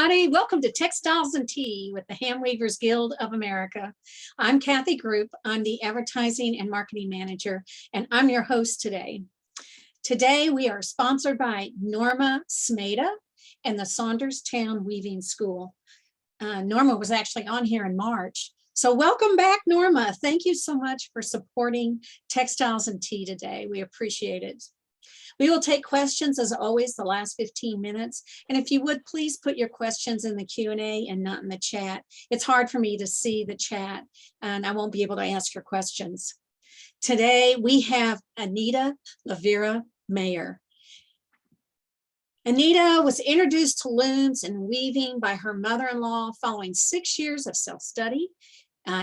everybody. Welcome to Textiles and Tea with the Handweavers Guild of America. I'm Kathy Group. I'm the Advertising and Marketing Manager, and I'm your host today. Today, we are sponsored by Norma Smeda and the Saunderstown Weaving School. Norma was actually on here in March. So welcome back, Norma. Thank you so much for supporting Textiles and Tea today. We appreciate it. We will take questions as always the last 15 minutes. And if you would, please put your questions in the Q&A and not in the chat. It's hard for me to see the chat and I won't be able to ask your questions. Today we have Anita Luvera Mayer. Anita was introduced to looms and weaving by her mother-in-law following 6 years of self-study,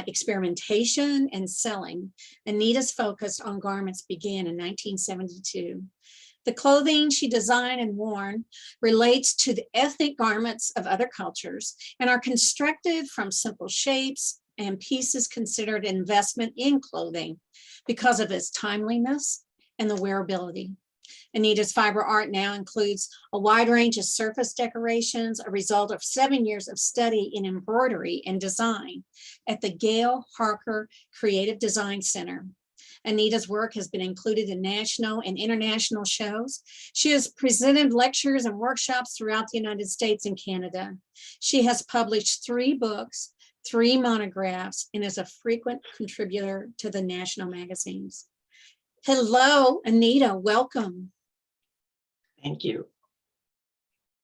experimentation, and selling. Anita's focus on garments began in 1972. The clothing she designed and worn relates to the ethnic garments of other cultures and are constructed from simple shapes and pieces considered an investment in clothing because of its timeliness and the wearability. Anita's fiber art now includes a wide range of surface decorations, a result of 7 years of study in embroidery and design at the Gail Harker Creative Design Center. Anita's work has been included in national and international shows. She has presented lectures and workshops throughout the United States and Canada. She has published 3 books, 3 monographs, and is a frequent contributor to the national magazines. Hello, Anita, welcome. Thank you.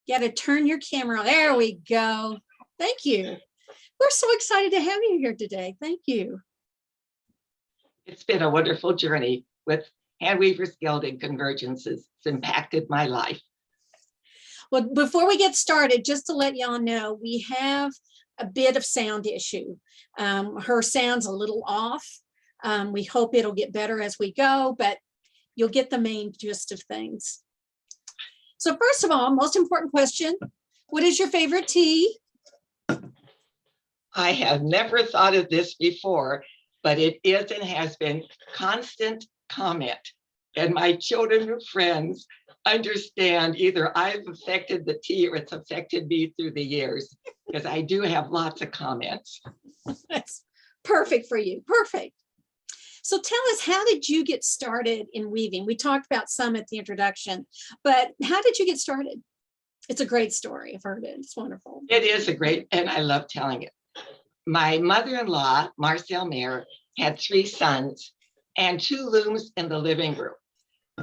You got to turn your camera on. There we go. Thank you. We're so excited to have you here today. Thank you. It's been a wonderful journey with Handweavers Guild and Convergence. It's impacted my life. Well, before we get started, just to let y'all know, we have a bit of sound issue. Her sound's a little off. We hope it'll get better as we go, but you'll get the main gist of things. So first of all, most important question, what is your favorite tea? I have never thought of this before, but it is and has been constant comment. And my children and friends understand either I've affected the tea or it's affected me through the years, because I do have lots of comments. That's perfect for you, perfect. So tell us, how did you get started in weaving? We talked about some at the introduction, but how did you get started? It's a great story. I've heard it. It's wonderful. It is a great, and I love telling it. My mother-in-law, Marcel Mayer, had 3 sons and 2 looms in the living room.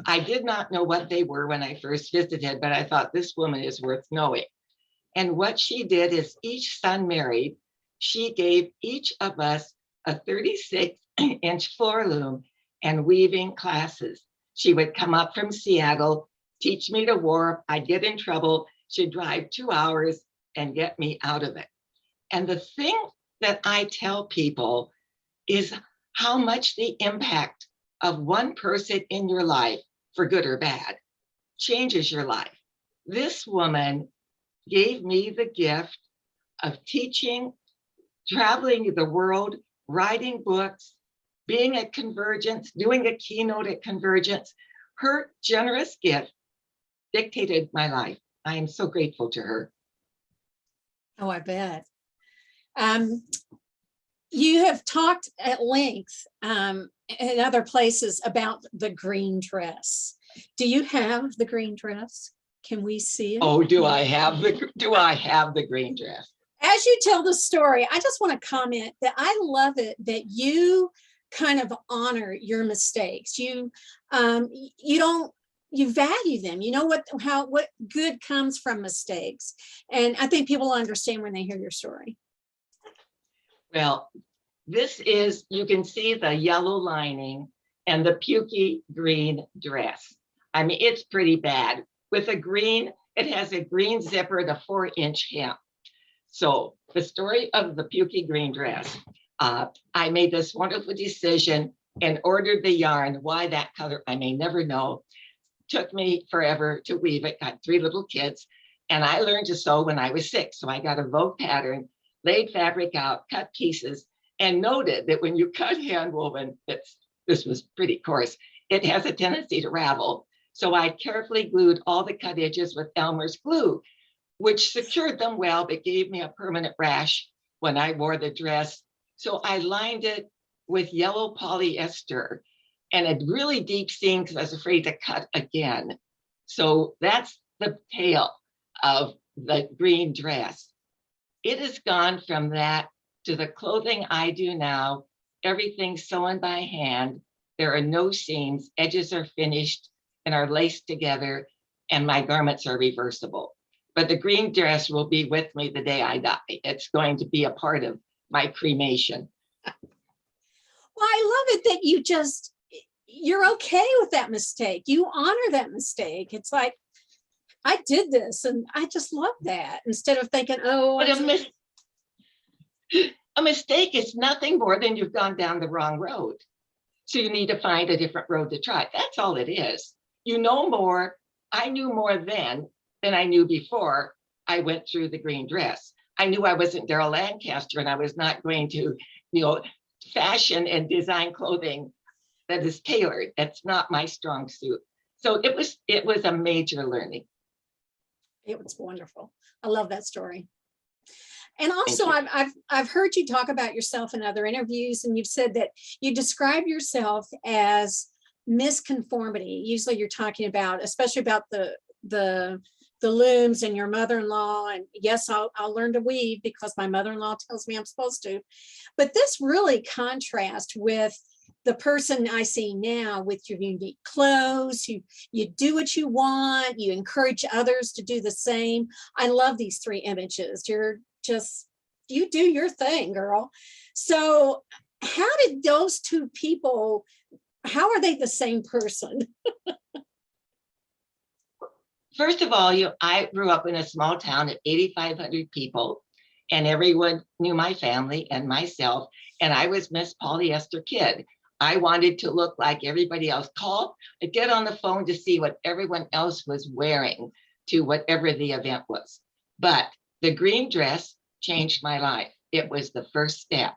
I did not know what they were when I first visited, but I thought this woman is worth knowing. And what she did is each son married, she gave each of us a 36-inch floor loom and weaving classes. She would come up from Seattle, teach me to warp. I'd get in trouble. She'd drive 2 hours and get me out of it. And the thing that I tell people is how much the impact of one person in your life, for good or bad, changes your life. This woman gave me the gift of teaching, traveling the world, writing books, being at Convergence, doing a keynote at Convergence. Her generous gift dictated my life. I am so grateful to her. Oh, I bet. You have talked at length in other places about the green dress. Do you have the green dress? Can we see it? Oh, do I have the green dress? As you tell the story, I just want to comment that I love it that you kind of honor your mistakes. You value them. You know what good comes from mistakes. And I think people will understand when they hear your story. Well, this is, you can see the yellow lining and the pukey green dress. I mean, it's pretty bad. With a green, it has a green zipper and a 4-inch hem. So the story of the pukey green dress, I made this wonderful decision and ordered the yarn. Why that color, I may never know. Took me forever to weave it. Got 3 little kids, and I learned to sew when I was 6. So I got a Vogue pattern, laid fabric out, cut pieces, and noted that when you cut hand woven, this was pretty coarse, it has a tendency to ravel. So I carefully glued all the cut edges with Elmer's glue. which secured them well, but gave me a permanent rash when I wore the dress. So I lined it with yellow polyester and a really deep seam because I was afraid to cut again. So that's the tale of the green dress. It has gone from that to the clothing I do now, everything sewn by hand. There are no seams, edges are finished and are laced together, and my garments are reversible. But the green dress will be with me the day I die. It's going to be a part of my cremation. Well, I love it that you're okay with that mistake. You honor that mistake. It's like, I did this and I just love that, instead of thinking, oh, But a mistake is nothing more than you've gone down the wrong road. So you need to find a different road to try. That's all it is. You know more. I knew more then than I knew before I went through the green dress. I knew I wasn't Daryl Lancaster and I was not going to, fashion and design clothing that is tailored. That's not my strong suit. So it was a major learning. it was wonderful. I love that story. And also, I've heard you talk about yourself in other interviews, and you've said that you describe yourself as misconformity. Usually, you're talking about, especially about the looms and your mother-in-law. And yes, I'll learn to weave because my mother-in-law tells me I'm supposed to. But this really contrasts with the person I see now with your unique clothes. You do what you want. You encourage others to do the same. I love these three images. You do your thing, girl. So how did those two people, how are they the same person? First of all, I grew up in a small town of 8,500 people, and everyone knew my family and myself, and I was Miss Polyester Kid. I wanted to look like everybody else. I'd get on the phone to see what everyone else was wearing to whatever the event was. But the green dress changed my life. It was the first step.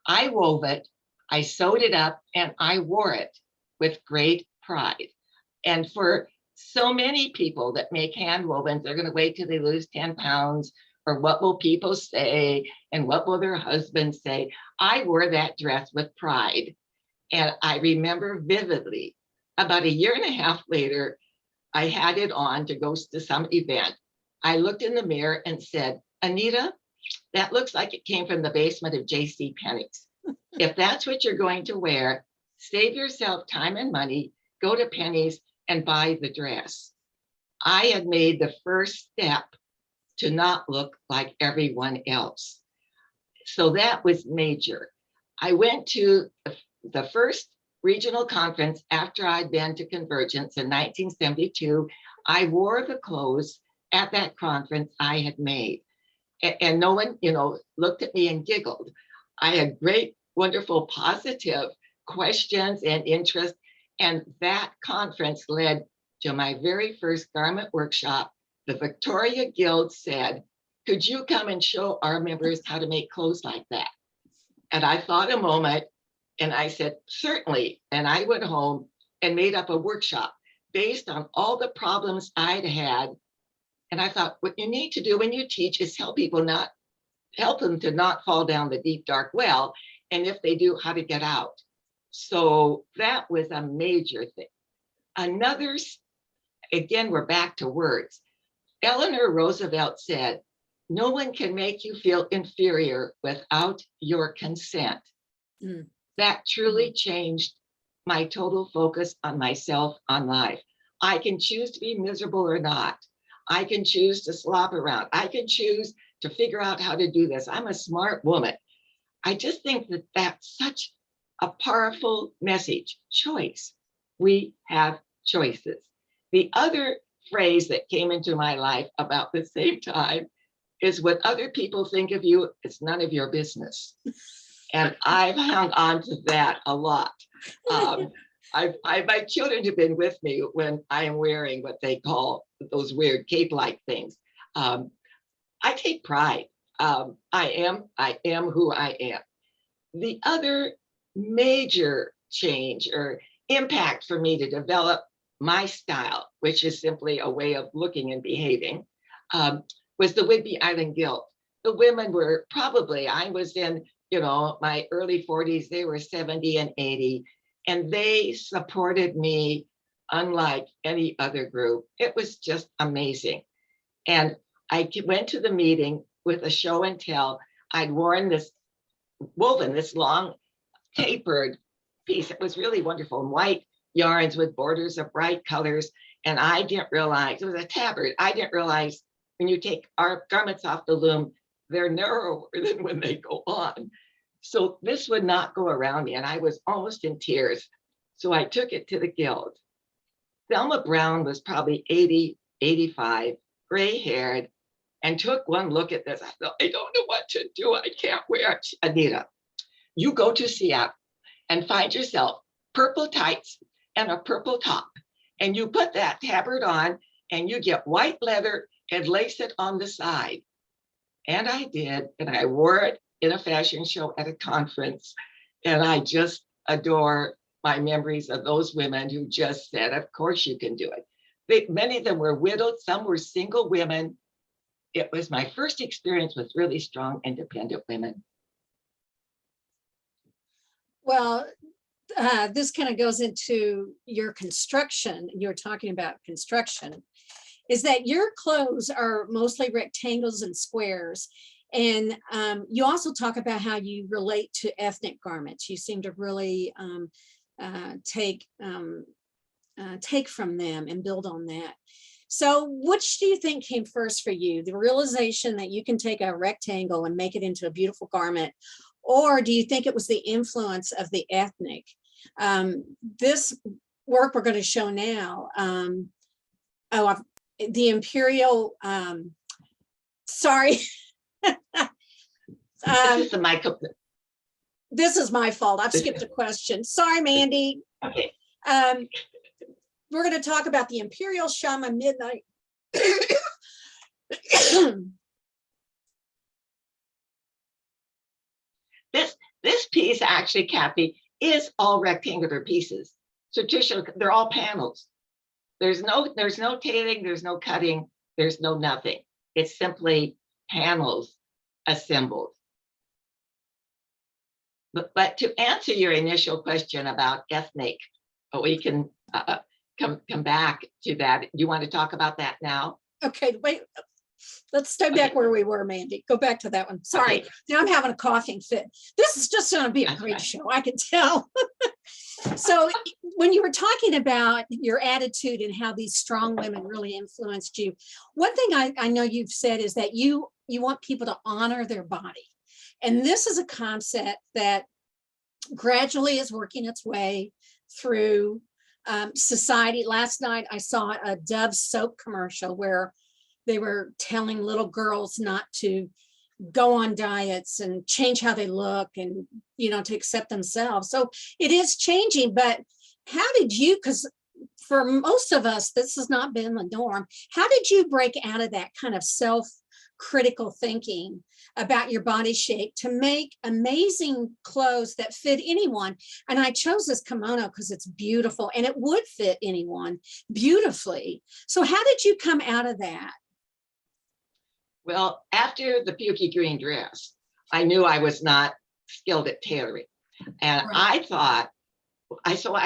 I wove it, I sewed it up, and I wore it with great pride. And for so many people that make hand wovens, they're going to wait till they lose 10 pounds, or what will people say, and what will their husbands say? I wore that dress with pride. And I remember vividly, about a year and a half later, I had it on to go to some event. I looked in the mirror and said, Anita, that looks like it came from the basement of J.C. Penney's. If that's what you're going to wear, save yourself time and money, go to Penney's and buy the dress. I had made the first step to not look like everyone else. So that was major. I went to the first regional conference after I'd been to Convergence in 1972. I wore the clothes at that conference I had made. And no one, looked at me and giggled. I had great, wonderful, positive questions and interest. And that conference led to my very first garment workshop. The Victoria Guild said, could you come and show our members how to make clothes like that? And I thought a moment and I said, certainly. And I went home and made up a workshop based on all the problems I'd had. And I thought, what you need to do when you teach is help them to not fall down the deep, dark well. And if they do, how to get out. So that was a major thing. Another, again, we're back to words. Eleanor Roosevelt said, no one can make you feel inferior without your consent. Mm. That truly changed my total focus on myself, on life. I can choose to be miserable or not. I can choose to slop around. I can choose to figure out how to do this. I'm a smart woman. I just think that that's such a powerful message. Choice. We have choices. The other phrase that came into my life about the same time is what other people think of you, it's none of your business. And I've hung on to that a lot. My children have been with me when I am wearing what they call those weird cape-like things. I take pride. I am who I am. The other major change or impact for me to develop my style, which is simply a way of looking and behaving, was the Whidbey Island Guild. The women were probably, I was in, my early 40s, they were 70 and 80, and they supported me unlike any other group. It was just amazing. And I went to the meeting with a show and tell. I'd woven this long tapered piece. It was really wonderful, and white yarns with borders of bright colors. And I didn't realize, it was a tabard. I didn't realize when you take our garments off the loom, they're narrower than when they go on. So this would not go around me, and I was almost in tears. So I took it to the guild. Thelma Brown was probably 80, 85, gray haired, and took one look at this. I thought, I don't know what to do. I can't wear it. Anita, you go to Seattle and find yourself purple tights and a purple top, and you put that tabard on, and you get white leather and lace it on the side. And I did, and I wore it in a fashion show at a conference. And I just adore my memories of those women who just said, of course you can do it. Many of them were widowed, some were single women. It was my first experience with really strong, independent women. Well, this kind of goes into your construction. You're talking about construction, is that your clothes are mostly rectangles and squares. And you also talk about how you relate to ethnic garments. You seem to really take from them and build on that. So which do you think came first for you? The realization that you can take a rectangle and make it into a beautiful garment, or do you think it was the influence of the ethnic? This work we're going to show now, the imperial, sorry. This is the mic. This is my fault. I've skipped a question. Sorry, Mandy. Okay. We're going to talk about the Imperial Shama Midnight. This piece actually, Kathy, is all rectangular pieces. So Tricia, they're all panels. There's no tailoring, there's no cutting, there's no nothing. It's simply panels assembled. But to answer your initial question about ethnic, we can come back to that. You want to talk about that now? Okay, wait. Let's stay back where we were, Mandy. Go back to that one. Sorry. Okay. Now I'm having a coughing fit. This is just going to be a great show. I can tell. So when you were talking about your attitude and how these strong women really influenced you, one thing I know you've said is that you want people to honor their body. And this is a concept that gradually is working its way through society. Last night, I saw a Dove soap commercial where they were telling little girls not to go on diets and change how they look and, to accept themselves. So it is changing, but how did you, because for most of us, this has not been the norm. How did you break out of that kind of self-critical thinking about your body shape to make amazing clothes that fit anyone? And I chose this kimono because it's beautiful and it would fit anyone beautifully. So how did you come out of that? Well, after the pukey green dress, I knew I was not skilled at tailoring. And right. I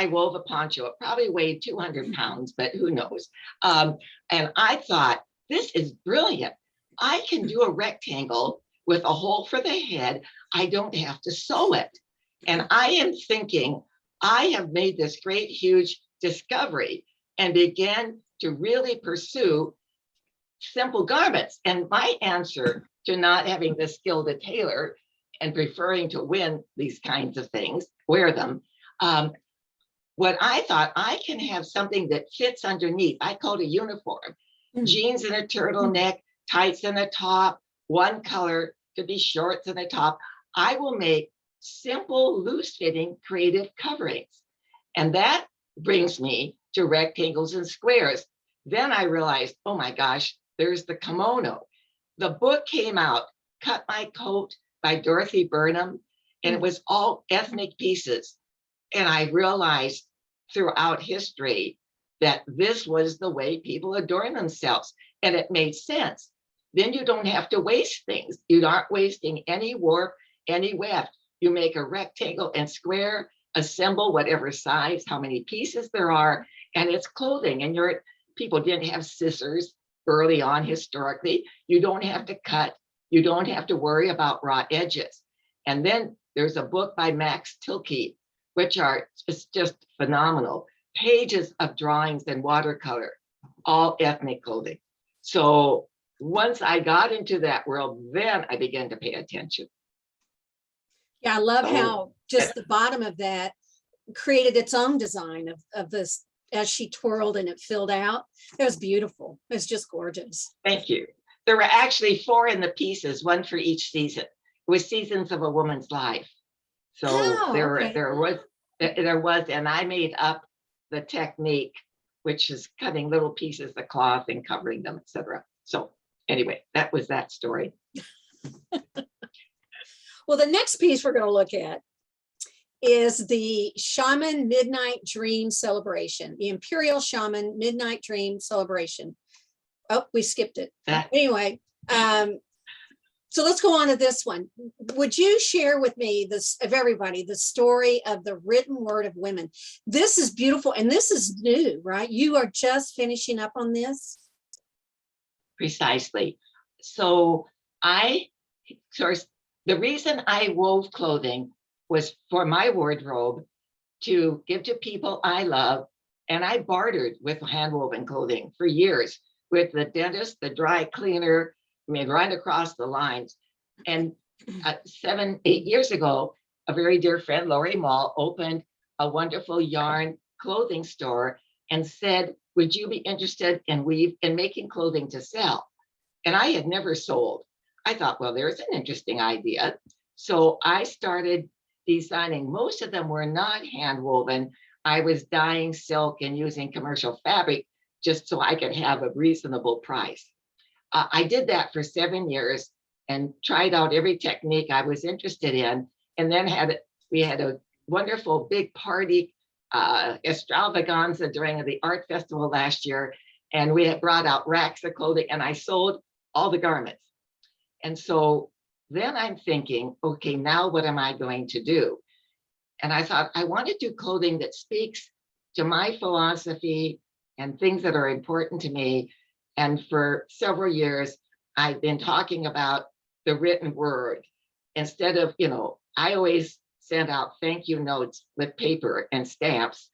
wove a poncho. It probably weighed 200 pounds, but who knows? And I thought, this is brilliant. I can do a rectangle with a hole for the head. I don't have to sew it. And I am thinking, I have made this great, huge discovery and began to really pursue simple garments. And my answer to not having the skill to tailor and preferring to win these kinds of things, wear them, what I thought, I can have something that fits underneath. I called a uniform, jeans and a turtleneck, tights and a top, one color, could be shorts and a top. I will make simple, loose-fitting, creative coverings. And that brings me to rectangles and squares. Then I realized, oh my gosh, there's the kimono. The book came out, Cut My Coat by Dorothy Burnham, and it was all ethnic pieces. And I realized throughout history that this was the way people adorn themselves. And it made sense. then you don't have to waste things. You aren't wasting any warp, any weft. You make a rectangle and square, assemble whatever size, how many pieces there are, and it's clothing. And people didn't have scissors early on historically. You don't have to cut. You don't have to worry about raw edges. And then there's a book by Max Tilke, which are just phenomenal. Pages of drawings in watercolor, all ethnic clothing. So once I got into that world, then I began to pay attention. Yeah, I love how just the bottom of that created its own design of this as she twirled and it filled out. It was beautiful. It's just gorgeous. Thank you. There were actually 4 in the pieces, one for each season. It was seasons of a woman's life. So there was, and I made up the technique, which is cutting little pieces of cloth and covering them, etc. So anyway, that was that story. Well, the next piece we're going to look at is the Shaman Midnight Dream Celebration, the Imperial Shaman Midnight Dream Celebration. Oh, we skipped it. Anyway, so let's go on to this one. Would you share with me, everybody, the story of the written word of women? This is beautiful, and this is new, right? You are just finishing up on this? Precisely. So the reason I wove clothing was for my wardrobe to give to people I love. And I bartered with hand-woven clothing for years with the dentist, the dry cleaner, right across the lines. And 7, 8 years ago, a very dear friend, Lori Mall, opened a wonderful yarn clothing store and said, would you be interested in making clothing to sell? And I had never sold. I thought, well, there's an interesting idea. So I started designing. Most of them were not hand woven. I was dyeing silk and using commercial fabric just so I could have a reasonable price. I did that for 7 years and tried out every technique I was interested in. And then we had a wonderful big party extravaganza during the art festival last year. And we had brought out racks of clothing and I sold all the garments. And so then I'm thinking, okay, now what am I going to do? And I thought I want to do clothing that speaks to my philosophy and things that are important to me. And for several years, I've been talking about the written word. Instead of, I always send out thank you notes with paper and stamps.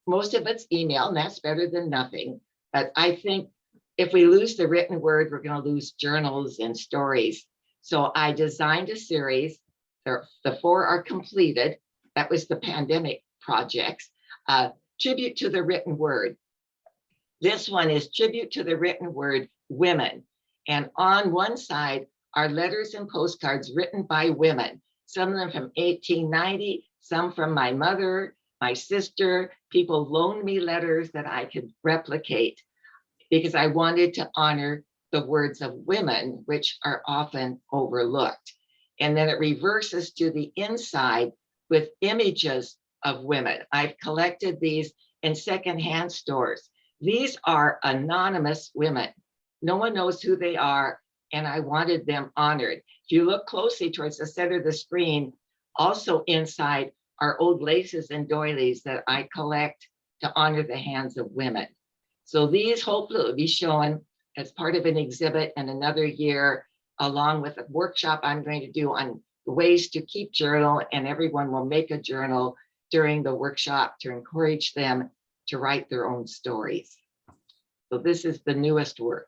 Most of it's email, and that's better than nothing. But I think if we lose the written word, we're going to lose journals and stories. So I designed a series. The 4 are completed. That was the pandemic projects. Tribute to the written word. This one is tribute to the written word, women. And on one side are letters and postcards written by women, some of them from 1890, some from my mother, my sister. People loaned me letters that I could replicate because I wanted to honor the words of women, which are often overlooked. And then it reverses to the inside with images of women. I've collected these in secondhand stores. These are anonymous women. No one knows who they are, and I wanted them honored. If you look closely towards the center of the screen, also inside are old laces and doilies that I collect to honor the hands of women. So these hopefully will be shown as part of an exhibit in another year, along with a workshop I'm going to do on ways to keep journal, and everyone will make a journal during the workshop to encourage them to write their own stories. So this is the newest work.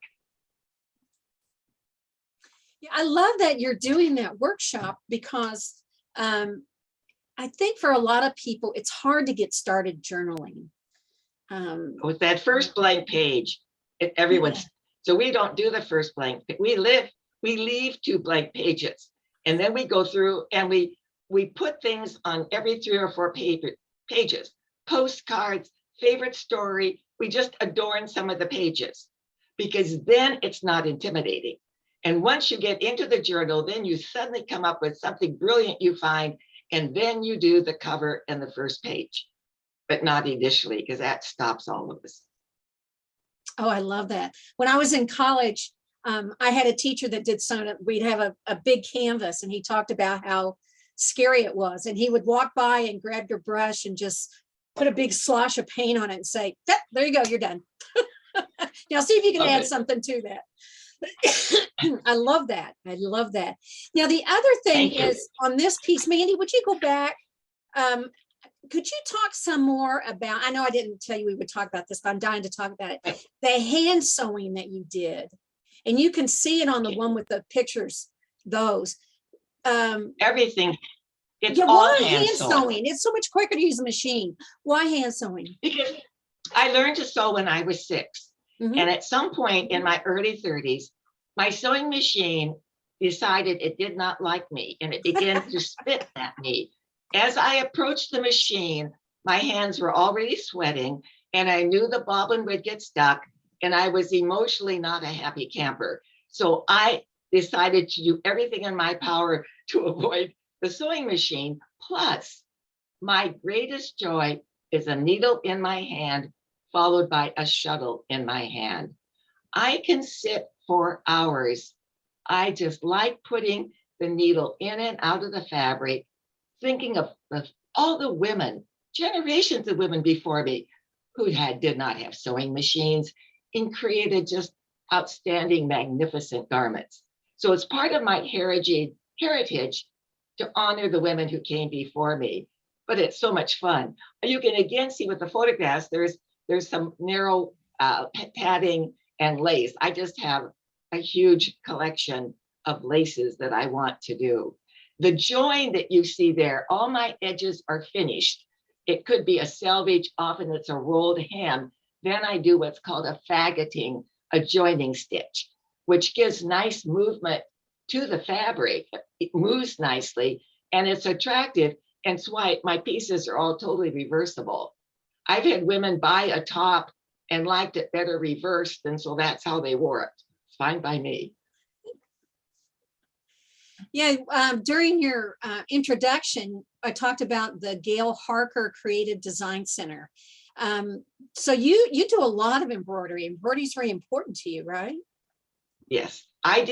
Yeah, I love that you're doing that workshop because I think for a lot of people, it's hard to get started journaling. With that first blank page, everyone's, so we don't do the first blank. We leave 2 blank pages, and then we go through and we put things on every 3 or 4 pages, postcards, favorite story. We just adorn some of the pages because then it's not intimidating. And once you get into the journal, then you suddenly come up with something brilliant you find, and then you do the cover and the first page, but not initially, because that stops all of us. Oh, I love that. When I was in college, I had a teacher that did sewing. We'd have a big canvas, and he talked about how scary it was. And he would walk by and grab your brush and just put a big slosh of paint on it and say, there you go, you're done. Now see if you can add something to that. I love that. I love that. Now, the other thing is on this piece, Mandy, would you go back? Could you talk some more about, I know I didn't tell you we would talk about this, but I'm dying to talk about it. The hand sewing that you did. And you can see it on the one with the pictures, those. Everything. It's yeah, all why hand sewing. It's so much quicker to use a machine. Why hand sewing? Because I learned to sew when I was 6. And at some point in my early 30s, my sewing machine decided it did not like me, and it began to spit at me. As I approached the machine, my hands were already sweating, and I knew the bobbin would get stuck, and I was emotionally not a happy camper. So I decided to do everything in my power to avoid the sewing machine. Plus, my greatest joy is a needle in my hand, followed by a shuttle in my hand. I can sit for hours. I just like putting the needle in and out of the fabric, thinking of all the women, generations of women before me, who did not have sewing machines and created just outstanding, magnificent garments. So it's part of my heritage to honor the women who came before me. But it's so much fun. You can again see with the photographs, there's some narrow padding and lace. I just have a huge collection of laces that I want to do. The join that you see there, all my edges are finished. It could be a selvage, often it's a rolled hem. Then I do what's called a fagoting, a joining stitch, which gives nice movement to the fabric. It moves nicely and it's attractive. And it's why my pieces are all totally reversible. I've had women buy a top and liked it better reversed, and so that's how they wore it. It's fine by me. Yeah, during your introduction, I talked about the Gail Harker Creative Design Center. So you do a lot of embroidery. Embroidery is very important to you, right? Yes, I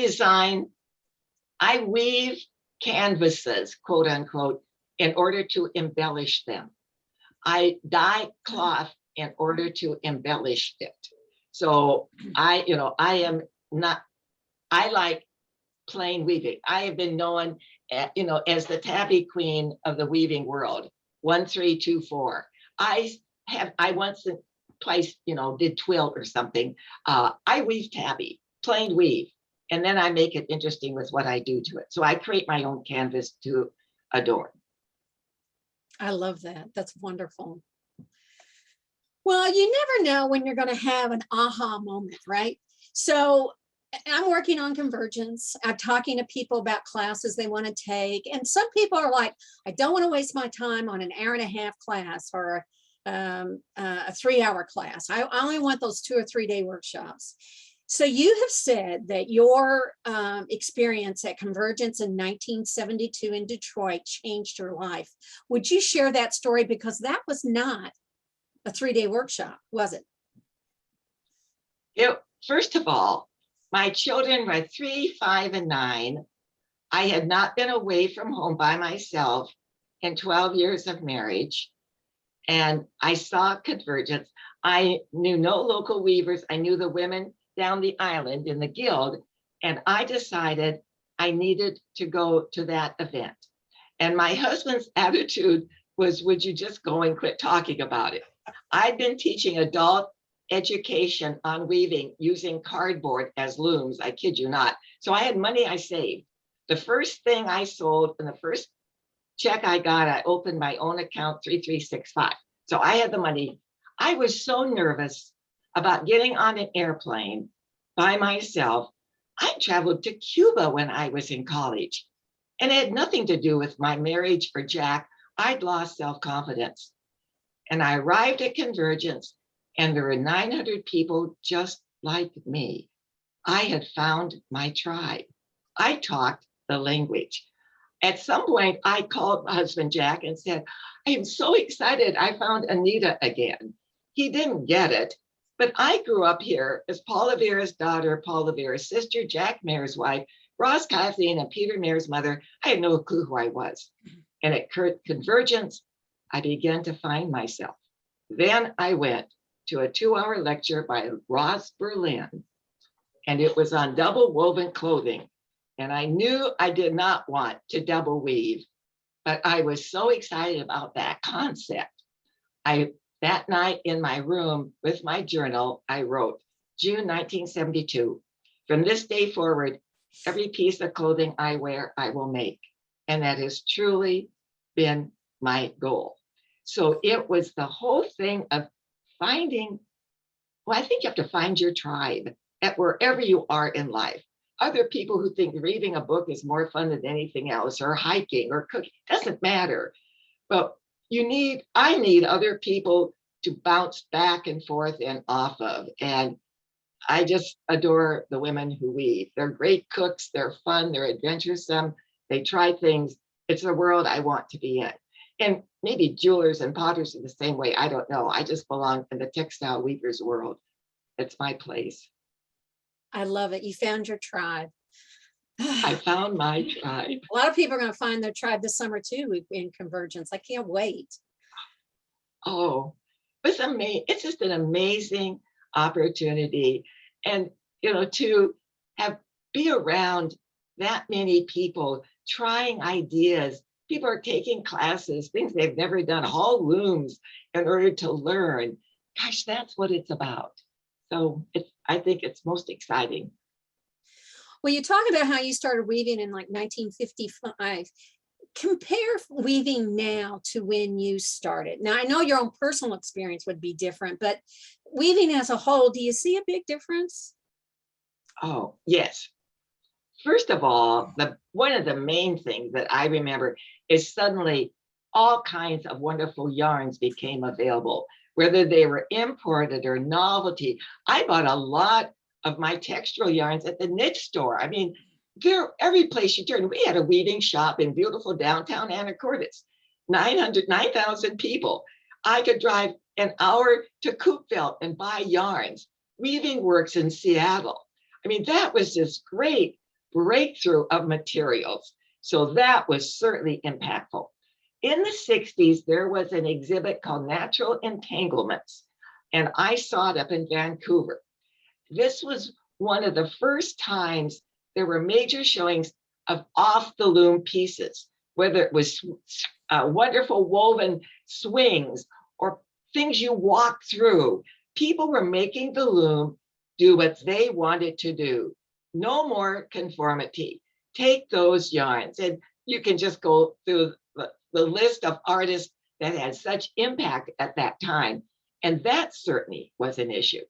weave canvases, quote unquote, in order to embellish them. I dye cloth in order to embellish it. So I like plain weaving. I have been known, as the tabby queen of the weaving world. 1, 3, 2, 4. I once twice, did twill or something. I weave tabby, plain weave, and then I make it interesting with what I do to it. So I create my own canvas to adorn. I love that. That's wonderful. Well, you never know when you're going to have an aha moment, right? So I'm working on Convergence. I'm talking to people about classes they want to take. And some people are like, I don't want to waste my time on an hour-and-a-half class or a 3-hour class. I only want those 2 or 3 day workshops. So you have said that your experience at Convergence in 1972 in Detroit changed your life. Would you share that story? Because that was not a 3-day workshop, was it? First of all, my children were 3, 5, and 9. I had not been away from home by myself in 12 years of marriage. And I saw Convergence. I knew no local weavers. I knew the women down the island in the guild. And I decided I needed to go to that event. And my husband's attitude was, would you just go and quit talking about it? I'd been teaching adult education on weaving using cardboard as looms. I kid you not. So I had money I saved. The first thing I sold and the first check I got, I opened my own account, 3365. So I had the money. I was so nervous about getting on an airplane by myself. I traveled to Cuba when I was in college, and it had nothing to do with my marriage or Jack. I'd lost self-confidence. And I arrived at Convergence, and there were 900 people just like me. I had found my tribe. I talked the language. At some point, I called my husband Jack and said, I am so excited I found Anita again. He didn't get it. But I grew up here as Paul Luvera's daughter, Paul Luvera's sister, Jack Mayer's wife, Ross Kathleen, and Peter Mayer's mother. I had no clue who I was. And at Convergence, I began to find myself. Then I went to a 2-hour lecture by Ross Berlin, and it was on double woven clothing. And I knew I did not want to double weave, but I was so excited about that concept. That night in my room with my journal, I wrote, June 1972, from this day forward, every piece of clothing I wear, I will make. And that has truly been my goal. So it was the whole thing of finding, well, I think you have to find your tribe at wherever you are in life. Other people who think reading a book is more fun than anything else, or hiking or cooking, doesn't matter. But I need other people to bounce back and forth and off of. And I just adore the women who weave. They're great cooks, they're fun, they're adventuresome, they try things. It's the world I want to be in. And maybe jewelers and potters are the same way, I don't know. I just belong in the textile weavers world. It's my place. I love it. You found your tribe. I found my tribe. A lot of people are going to find their tribe this summer too in Convergence. I can't wait. Oh, it's amazing. It's just an amazing opportunity. And, to be around that many people trying ideas. People are taking classes, things they've never done, whole looms in order to learn. Gosh, that's what it's about. So I think it's most exciting. Well, you talk about how you started weaving in like 1955. Compare weaving now to when you started. Now, I know your own personal experience would be different, but weaving as a whole, do you see a big difference? Oh, yes. First of all, one of the main things that I remember is suddenly all kinds of wonderful yarns became available, whether they were imported or novelty. I bought a lot of my textile yarns at the knit store. I mean, every place you turn, we had a weaving shop in beautiful downtown Anacortes, 9,000 people. I could drive an hour to Coopville and buy yarns. Weaving Works in Seattle. I mean, that was this great breakthrough of materials. So that was certainly impactful. In the 60s, there was an exhibit called Natural Entanglements, and I saw it up in Vancouver. This was one of the first times there were major showings of off the loom pieces, whether it was wonderful woven swings or things you walk through. People were making the loom do what they wanted to do. No more conformity. Take those yarns, and you can just go through the list of artists that had such impact at that time. And that certainly was an issue.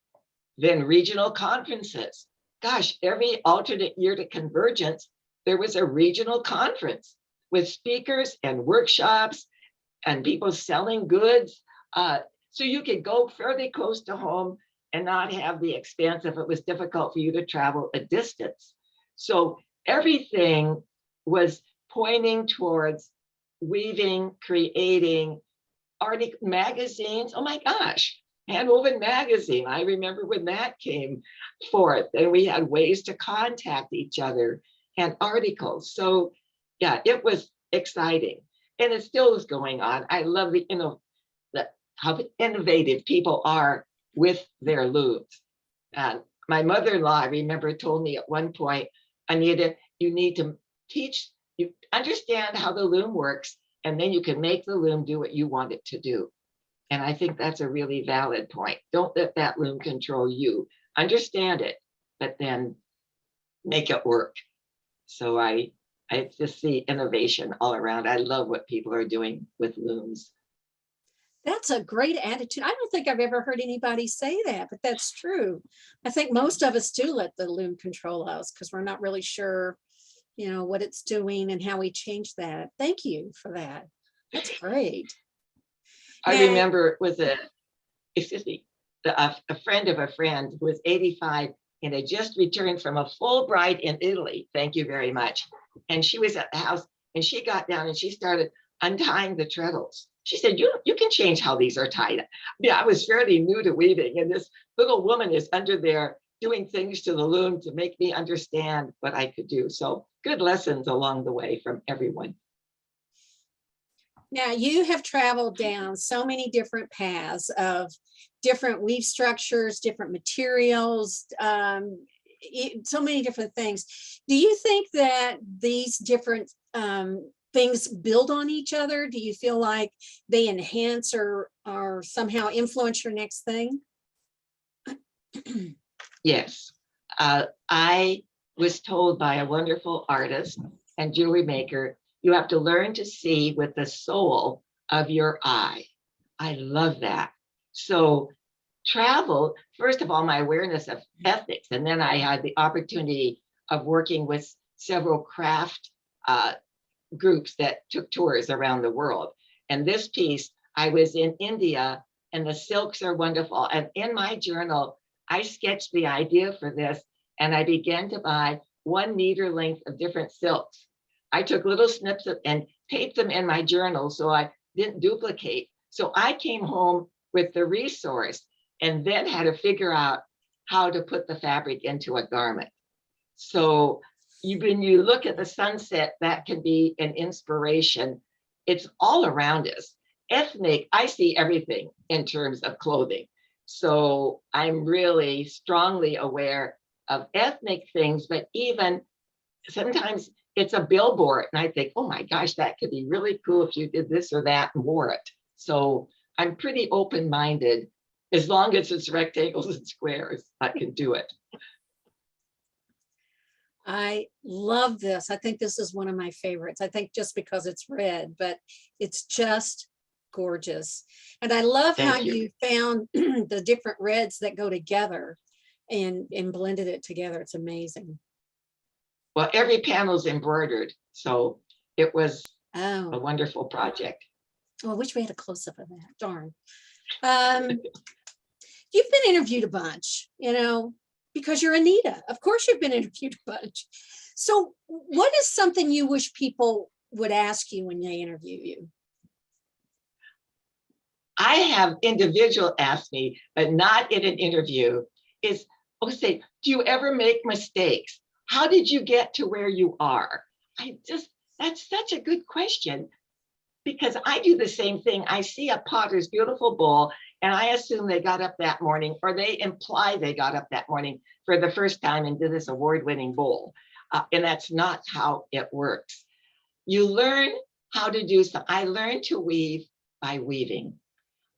Then regional conferences. Gosh, every alternate year to Convergence, there was a regional conference with speakers and workshops and people selling goods. So you could go fairly close to home and not have the expense if it was difficult for you to travel a distance. So everything was pointing towards weaving, creating, magazines. Oh my gosh, Handwoven magazine. I remember when that came forth, and we had ways to contact each other and articles. So yeah, it was exciting, and it still is going on. I love how innovative people are with their looms. And my mother-in-law, I remember, told me at one point, Anita, you need to you understand how the loom works, and then you can make the loom do what you want it to do. And I think that's a really valid point. Don't let that loom control you. Understand it, but then make it work. So I just see innovation all around. I love what people are doing with looms. That's a great attitude. I don't think I've ever heard anybody say that, but that's true. I think most of us do let the loom control us because we're not really sure, what it's doing and how we change that. Thank you for that. That's great. I remember it was a friend of a friend who was 85 and had just returned from a Fulbright in Italy. Thank you very much. And she was at the house and she got down and she started untying the treadles. She said, you can change how these are tied. Yeah, I was fairly new to weaving, and this little woman is under there doing things to the loom to make me understand what I could do. So good lessons along the way from everyone. Now, you have traveled down so many different paths of different weave structures, different materials, so many different things. Do you think that these different things build on each other? Do you feel like they enhance or somehow influence your next thing? Yes. I was told by a wonderful artist and jewelry maker, you have to learn to see with the soul of your eye. I love that. So travel, first of all, my awareness of ethics, and then I had the opportunity of working with several craft groups that took tours around the world. And this piece, I was in India, and the silks are wonderful. And in my journal, I sketched the idea for this, and I began to buy 1 meter length of different silks. I took little snips and taped them in my journal so I didn't duplicate. So I came home with the resource and then had to figure out how to put the fabric into a garment. So when you look at the sunset, that can be an inspiration. It's all around us. Ethnic, I see everything in terms of clothing. So I'm really strongly aware of ethnic things, but even sometimes it's a billboard and I think, oh my gosh, that could be really cool if you did this or that and wore it. So I'm pretty open-minded. As long as it's rectangles and squares, I can do it. I love this. I think this is one of my favorites. I think just because it's red, but it's just gorgeous. And I love how you found the different reds that go together and blended it together. It's amazing. Well, every panel's embroidered, so it was a wonderful project. Oh, I wish we had a close-up of that. Darn. You've been interviewed a bunch, because you're Anita. Of course you've been interviewed a bunch. So what is something you wish people would ask you when they interview you? I have individual ask me, but not in an interview, say, do you ever make mistakes? How did you get to where you are? That's such a good question, because I do the same thing. I see a potter's beautiful bowl and I assume they got up that morning, or they imply they got up that morning for the first time and did this award-winning bowl. And that's not how it works. You learn how to do something. I learned to weave by weaving.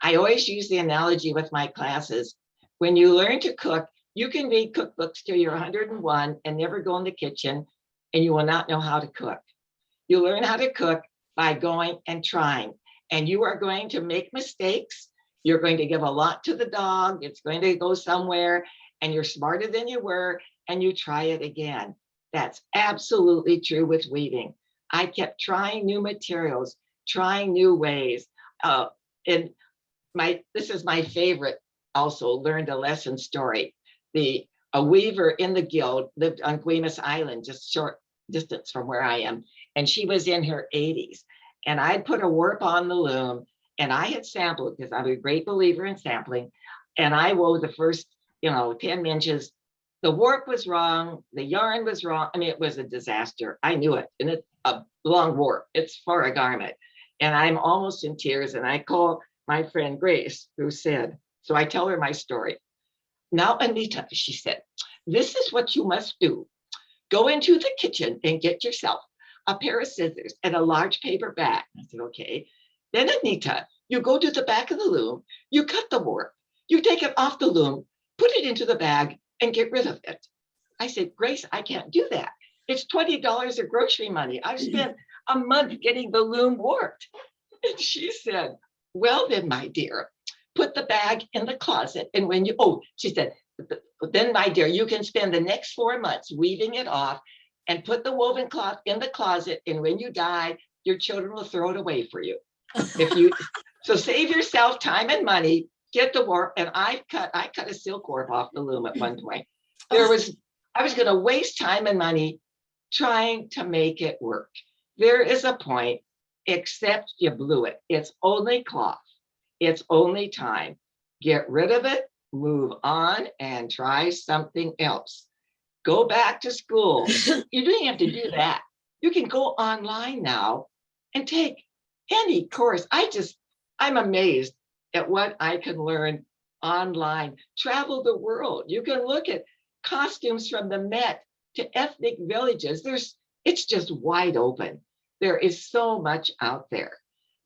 I always use the analogy with my classes. When you learn to cook, you can read cookbooks till you're 101 and never go in the kitchen, and you will not know how to cook. You learn how to cook by going and trying, and you are going to make mistakes. You're going to give a lot to the dog. It's going to go somewhere, and you're smarter than you were, and you try it again. That's absolutely true with weaving. I kept trying new materials, trying new ways. This is my favorite, also learned a lesson story. A weaver in the guild lived on Guaymas Island, just short distance from where I am. And she was in her 80s. And I'd put a warp on the loom, and I had sampled, because I'm a great believer in sampling. And I wove the first, 10 inches. The warp was wrong. The yarn was wrong. I mean, it was a disaster. I knew it. And it's a long warp. It's for a garment. And I'm almost in tears. And I call my friend Grace, who said, so I tell her my story. Now, Anita, she said, this is what you must do. Go into the kitchen and get yourself a pair of scissors and a large paper bag. I said, okay. Then, Anita, you go to the back of the loom, you cut the warp, you take it off the loom, put it into the bag and get rid of it. I said, Grace, I can't do that. It's $20 of grocery money. I've spent a month getting the loom warped. And she said, well, then, my dear, put the bag in the closet. And when she said, then, my dear, you can spend the next 4 months weaving it off and put the woven cloth in the closet. And when you die, your children will throw it away for you. So save yourself time and money, get the warp. And I cut a silk warp off the loom at one point. I was going to waste time and money trying to make it work. There is a point except you blew it. It's only cloth. It's only time. Get rid of it, move on, and try something else. Go back to school. You don't have to do that. You can go online now and take any course. I'm amazed at what I can learn online. Travel the world. You can look at costumes from the Met to ethnic villages. It's just wide open. There is so much out there.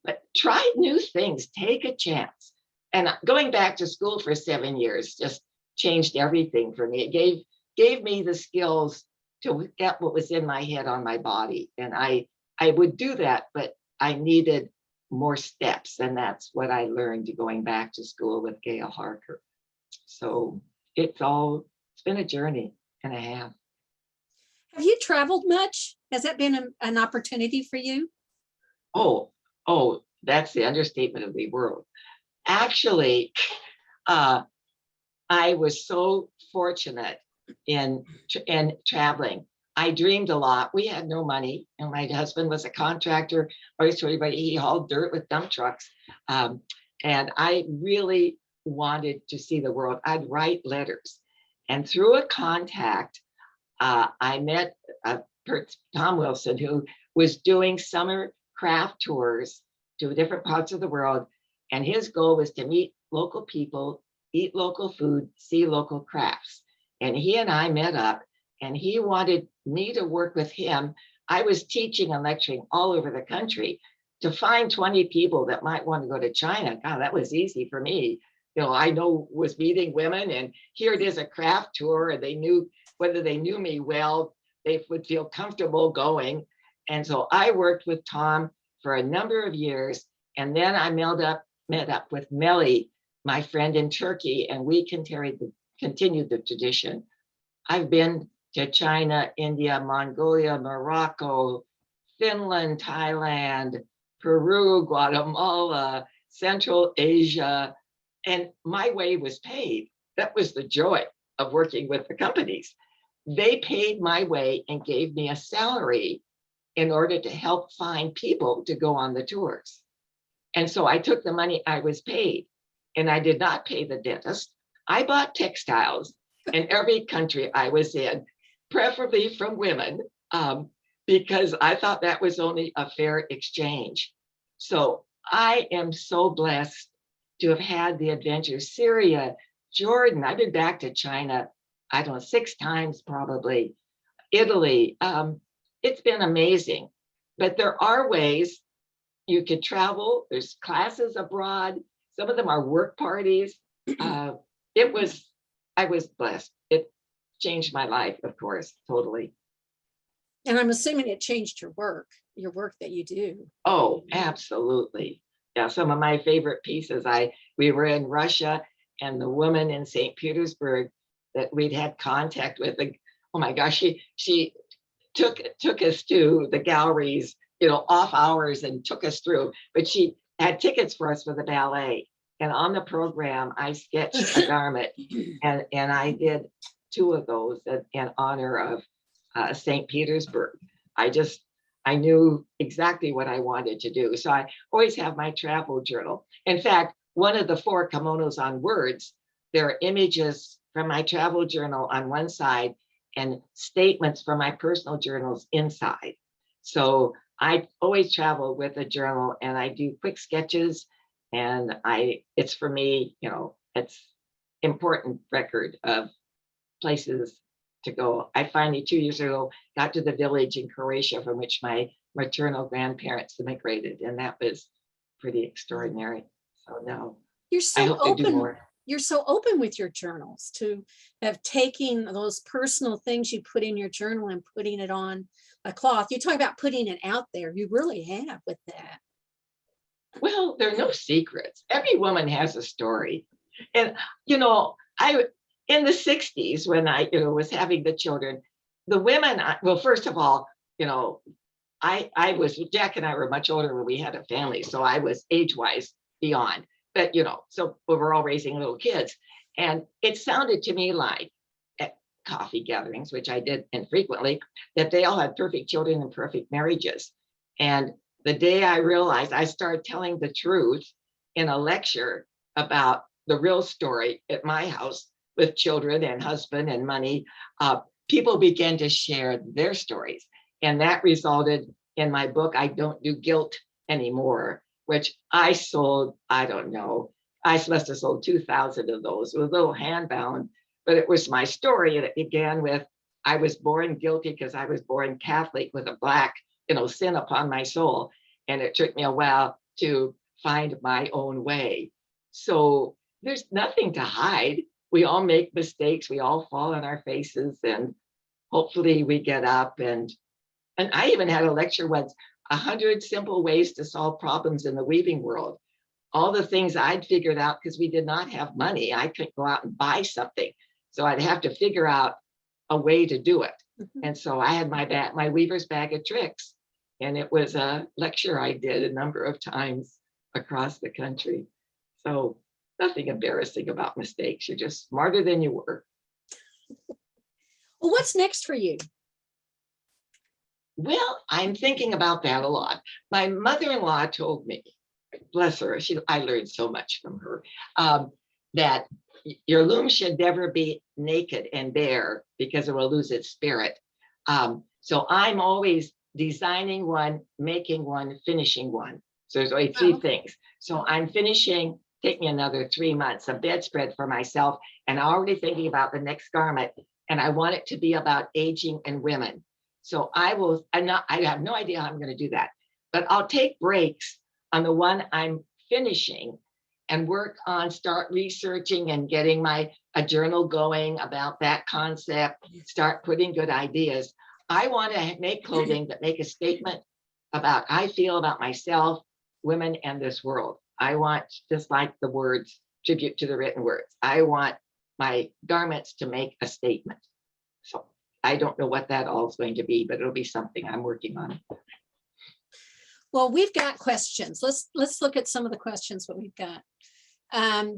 But try new things, take a chance. And going back to school for 7 years just changed everything for me. It gave me the skills to get what was in my head on my body. And I would do that, but I needed more steps. And that's what I learned going back to school with Gail Harker. So it's been a journey and a half. Have you traveled much? Has that been an opportunity for you? Oh, that's the understatement of the world. Actually, I was so fortunate in traveling. I dreamed a lot. We had no money, and my husband was a contractor. Always told everybody he hauled dirt with dump trucks, and I really wanted to see the world. I'd write letters, and through a contact, I met Tom Wilson, who was doing summer craft tours to different parts of the world, and his goal was to meet local people, eat local food, see local crafts. And he and I met up, and he wanted me to work with him. I was teaching and lecturing all over the country. To find 20 people that might want to go to China, God, that was easy for me. I was meeting women, and here it is, a craft tour, and they knew, whether they knew me well, they would feel comfortable going. And so I worked with Tom for a number of years, and then I met up with Melly, my friend in Turkey, and we continued the tradition. I've been to China, India, Mongolia, Morocco, Finland, Thailand, Peru, Guatemala, Central Asia, and my way was paid. That was the joy of working with the companies. They paid my way and gave me a salary in order to help find people to go on the tours. And so I took the money I was paid, and I did not pay the dentist. I bought textiles in every country I was in, preferably from women, because I thought that was only a fair exchange. So I am so blessed to have had the adventures. Syria, Jordan, I've been back to China, I don't know, 6 times probably. Italy, it's been amazing. But there are ways you could travel. There's classes abroad. Some of them are work parties. I was blessed. It changed my life, of course, totally. And I'm assuming it changed your work that you do. Oh, absolutely. Yeah, some of my favorite pieces. We were in Russia, and the woman in St. Petersburg that we'd had contact with, oh my gosh, she took us to the galleries, off hours, and took us through. But she had tickets for us for the ballet. And on the program, I sketched a garment, and I did 2 of those in honor of St. Petersburg. I knew exactly what I wanted to do. So I always have my travel journal. In fact, one of the 4 kimonos on words, there are images from my travel journal on one side and statements from my personal journals inside. So I always travel with a journal, and I do quick sketches, and it's for me, it's important record of places to go. I finally 2 years ago got to the village in Croatia from which my maternal grandparents immigrated, and that was pretty extraordinary. So now I hope to do more. You're so open with your journals to have taking those personal things you put in your journal and putting it on a cloth. You talk about putting it out there. You really have with that. Well, there are no secrets. Every woman has a story. And, in the 60s, when I was having the children, the women, well, first of all, Jack and I were much older when we had a family. So I was age-wise beyond. But, so we were all raising little kids. And it sounded to me like at coffee gatherings, which I did infrequently, that they all had perfect children and perfect marriages. And the day I realized I started telling the truth in a lecture about the real story at my house with children and husband and money, people began to share their stories. And that resulted in my book, I Don't Do Guilt Anymore, which I sold, I don't know, I must have sold 2,000 of those. It was a little handbound, but it was my story. And it began with, I was born guilty because I was born Catholic with a black, sin upon my soul. And it took me a while to find my own way. So there's nothing to hide. We all make mistakes. We all fall on our faces, and hopefully we get up. And I even had a lecture once, 100 simple ways to solve problems in the weaving world. All the things I'd figured out because we did not have money. I couldn't go out and buy something. So I'd have to figure out a way to do it. And so I had my weaver's bag of tricks. And it was a lecture I did a number of times across the country. So nothing embarrassing about mistakes. You're just smarter than you were. Well, what's next for you? Well, I'm thinking about that a lot. My mother-in-law told me, bless her, I learned so much from her, that your loom should never be naked and bare because it will lose its spirit. So I'm always designing one, making one, finishing one. So there's only three things. So I'm finishing, take me another 3 months, a bedspread for myself, and already thinking about the next garment. And I want it to be about aging and women. So I have no idea how I'm going to do that, but I'll take breaks on the one I'm finishing and start researching and getting a journal going about that concept, start putting good ideas. I want to make clothing that make a statement about I feel about myself, women, and this world. I want, just like the words, tribute to the written words, I want my garments to make a statement. So I don't know what that all is going to be, but it'll be something I'm working on. Well, we've got questions. Let's look at some of the questions that we've got.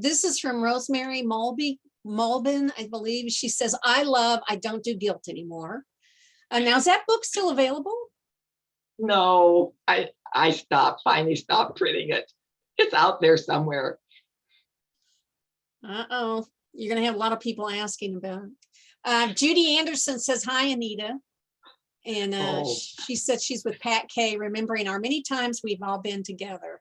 This is from Rosemary Mulbin, I believe. She says, I Don't Do Guilt Anymore. Now, is that book still available? No, I finally stopped printing it. It's out there somewhere. Uh-oh, you're going to have a lot of people asking about it. Judy Anderson says, hi, Anita. And she said she's with Pat Kay, remembering our many times we've all been together.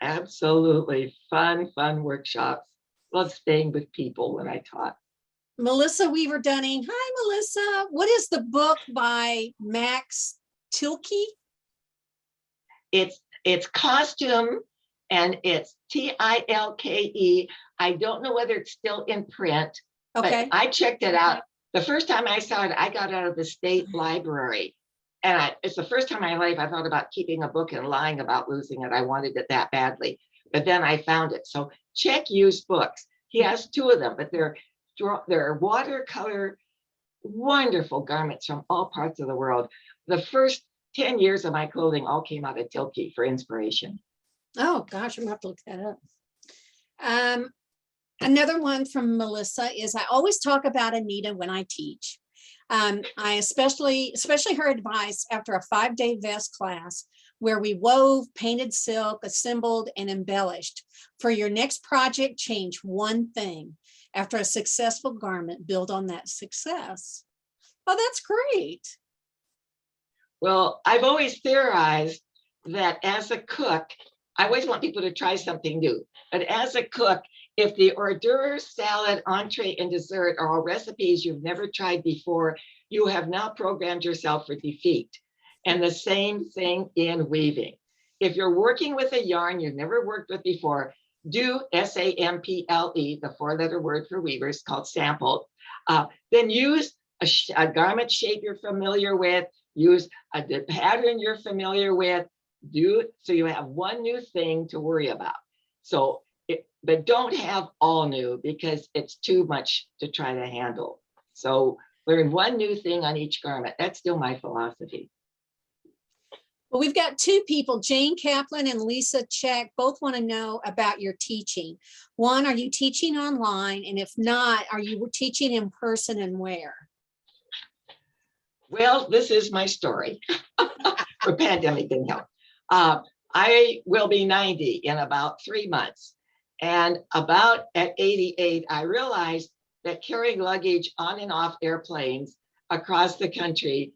Absolutely. Fun workshops. Love staying with people when I taught. Melissa Weaver Dunning. Hi, Melissa. What is the book by Max Tilke? It's costume, and it's Tilke. I don't know whether it's still in print. Okay. But I checked it out. The first time I saw it, I got out of the state library. And it's the first time in my life I thought about keeping a book and lying about losing it. I wanted it that badly. But then I found it. So check used books. He has 2 of them, but they're watercolor, wonderful garments from all parts of the world. The first 10 years of my clothing all came out of Tilke for inspiration. Oh, gosh, I'm going to have to look that up. Another one from Melissa is, I always talk about Anita when I teach. I especially her advice after a 5-day vest class where we wove, painted silk, assembled, and embellished. For your next project, change one thing. After a successful garment, build on that success. Oh, that's great. Well, I've always theorized that as a cook, I always want people to try something new. But as a cook, if the hors d'oeuvre, salad, entree, and dessert are all recipes you've never tried before, you have now programmed yourself for defeat. And the same thing in weaving. If you're working with a yarn you've never worked with before, do SAMPLE, the 4-letter word for weavers called sample. Then use a garment shape you're familiar with, use a pattern you're familiar with, so you have one new thing to worry about. So, but don't have all new because it's too much to try to handle. So learn one new thing on each garment. That's still my philosophy. Well, we've got 2 people, Jane Kaplan and Lisa Check, both want to know about your teaching. One, are you teaching online? And if not, are you teaching in person and where? Well, this is my story. The pandemic didn't help. I will be 90 in about 3 months. And about at 88, I realized that carrying luggage on and off airplanes across the country,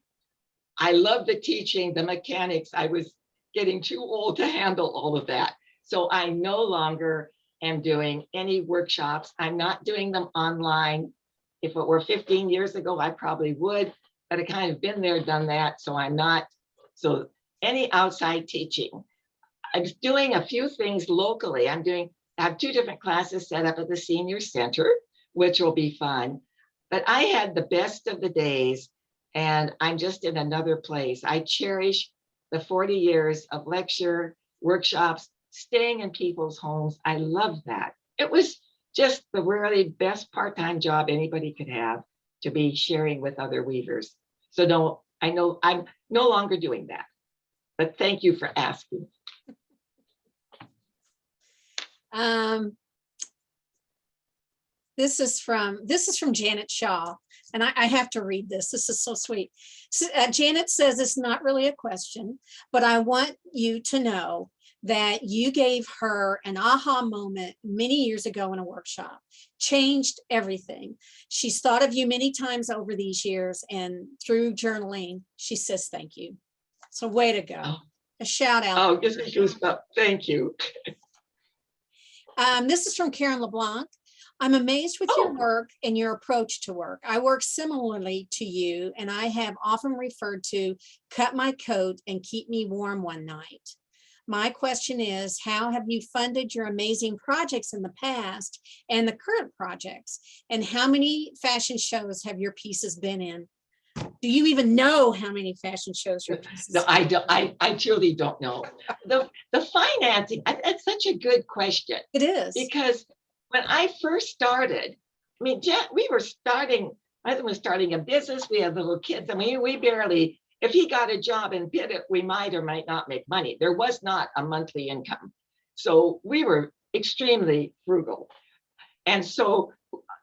I loved the teaching, the mechanics. I was getting too old to handle all of that. So I no longer am doing any workshops. I'm not doing them online. If it were 15 years ago, I probably would, but I kind of been there, done that. So I'm not, so any outside teaching. I'm doing a few things locally. I have 2 different classes set up at the senior center, which will be fun. But I had the best of the days, and I'm just in another place. I cherish the 40 years of lecture, workshops, staying in people's homes. I love that. It was just the really best part-time job anybody could have, to be sharing with other weavers. So no, I know I'm no longer doing that, but thank you for asking. This is from Janet Shaw, and I have to read this. This is so sweet. So, Janet says it's not really a question, but I want you to know that you gave her an aha moment many years ago in a workshop, changed everything. She's thought of you many times over these years, and through journaling, she says thank you. So way to go. A shout out. Oh, gives me goosebumps. Thank you. This is from Karen LeBlanc. I'm amazed with your work and your approach to work. I work similarly to you, and I have often referred to cut my coat and keep me warm one night. My question is, how have you funded your amazing projects in the past and the current projects? And how many fashion shows have your pieces been in? Do you even know how many fashion shows your pieces? No, I don't. I truly don't know. The financing, that's such a good question. It is. Because when I first started, I mean, we were starting, my husband was starting a business. We had little kids. I mean, we barely, if he got a job and did it, we might or might not make money. There was not a monthly income. So we were extremely frugal. And so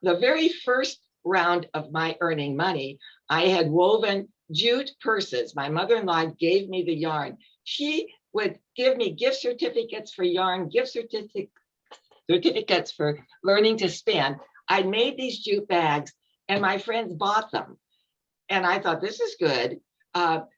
the very first round of my earning money, I had woven jute purses. My mother-in-law gave me the yarn. She would give me gift certificates for yarn, gift certificates for learning to spin. I made these jute bags, and my friends bought them. And I thought, this is good.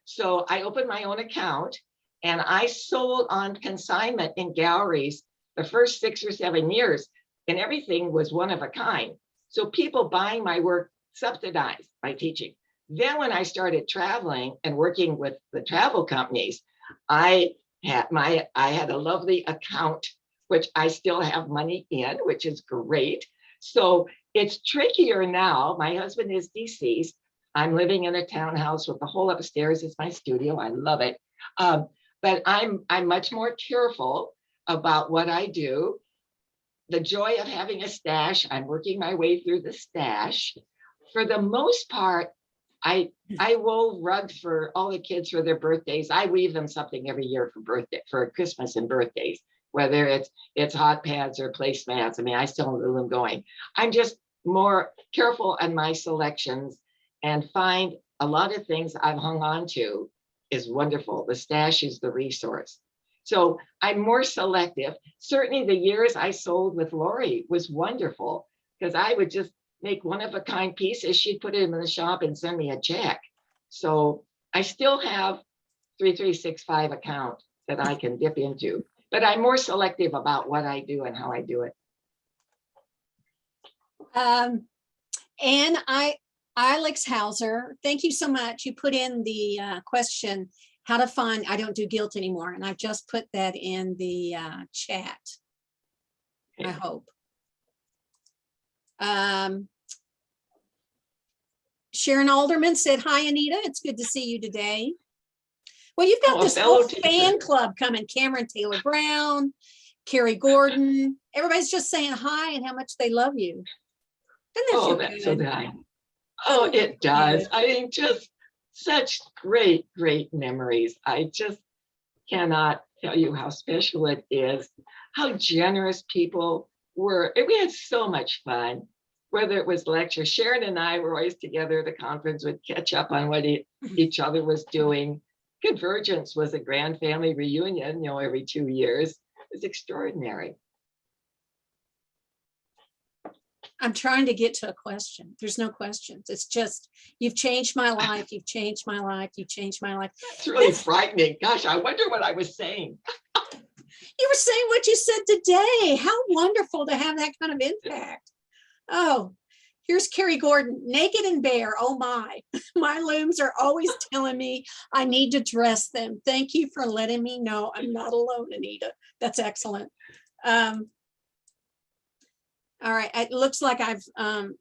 So I opened my own account, and I sold on consignment in galleries the first 6 or 7 years, and everything was one of a kind. So people buying my work subsidized my teaching. Then when I started traveling and working with the travel companies, I had a lovely account, which I still have money in, which is great. So it's trickier now. My husband is deceased. I'm living in a townhouse with the whole upstairs is my studio. I love it. But I'm much more careful about what I do. The joy of having a stash, I'm working my way through the stash. For the most part, I wove rugs for all the kids for their birthdays. I weave them something every year for Christmas and birthdays, whether it's hot pads or placemats. I mean, I still have them going. I'm just more careful in my selections and find a lot of things I've hung on to is wonderful. The stash is the resource. So I'm more selective. Certainly the years I sold with Lori was wonderful because I would just make one of a kind pieces. She'd put it in the shop and send me a check. So I still have 3365 account that I can dip into, but I'm more selective about what I do and how I do it. And Alex Hauser, thank you so much. You put in the question, how to find I Don't Do Guilt Anymore. And I've just put that in the chat, I hope. Sharon Alderman said, hi, Anita. It's good to see you today. Well, you've got this whole fan club coming. Cameron Taylor Brown, Carrie Gordon. Everybody's just saying hi and how much they love you. Oh, that's so nice. Oh, it does. I mean, just such great, great memories. I just cannot tell you how special it is, how generous people were. And we had so much fun, whether it was lecture. Sharon and I were always together at the conference, would catch up on what each other was doing. Convergence was a grand family reunion, every 2 years. It was extraordinary. I'm trying to get to a question. There's no questions. It's just, you've changed my life. You've changed my life. You've changed my life. It's really frightening. Gosh, I wonder what I was saying. You were saying what you said today. How wonderful to have that kind of impact. Oh, here's Carrie Gordon, naked and bare. Oh my, my looms are always telling me I need to dress them. Thank you for letting me know I'm not alone, Anita. That's excellent. All right, it looks like I've